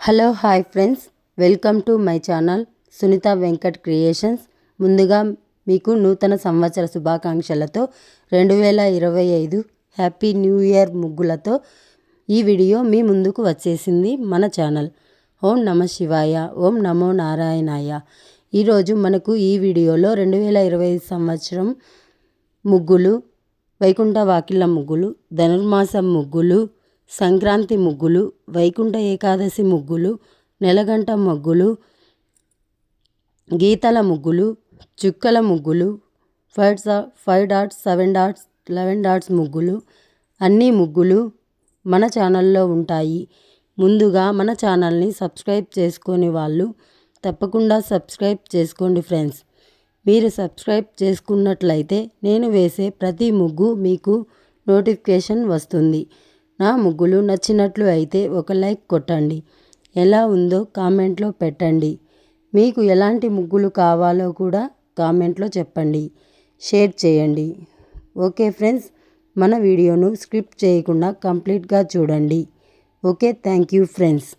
Hello hi friends, welcome to my channel Sunitha Venkat creations. ముందుగా మీకు నూతన సంవత్సర శుభాకాంక్షలతో 2025 హ్యాపీ న్యూ ఇయర్ ముగ్గులతో ఈ వీడియో మీ ముందుకు వచ్చేసింది మన ఛానల్. ఓం నమ శివాయ, ఓం నమో నారాయణాయ. ఈరోజు మనకు ఈ వీడియోలో 2025 సంవత్సరం ముగ్గులు, వైకుంఠ వాకిళ్ళ ముగ్గులు, ధనుర్మాసం ముగ్గులు, సంక్రాంతి ముగ్గులు, వైకుంఠ ఏకాదశి ముగ్గులు, నెలగంట ముగ్గులు, గీతల ముగ్గులు, చుక్కల ముగ్గులు, 5 డాట్స్, 7 డాట్స్, 11 డాట్స్ ముగ్గులు, అన్ని ముగ్గులు మన ఛానల్లో ఉంటాయి. ముందుగా మన ఛానల్ని సబ్స్క్రైబ్ చేసుకొని వాళ్ళు తప్పకుండా సబ్స్క్రైబ్ చేసుకోండి ఫ్రెండ్స్. మీరు సబ్స్క్రైబ్ చేసుకున్నట్లయితే నేను వేసే ప్రతి ముగ్గు మీకు నోటిఫికేషన్ వస్తుంది. నా ముగ్గులు నచ్చినట్లు అయితే ఒక లైక్ కొట్టండి. ఎలా ఉందో కామెంట్లో పెట్టండి. మీకు ఎలాంటి ముగ్గులు కావాలో కూడా కామెంట్లో చెప్పండి, షేర్ చేయండి. ఓకే ఫ్రెండ్స్, మన వీడియోను స్కిప్ చేయకుండా కంప్లీట్గా చూడండి. Okay, thank you friends.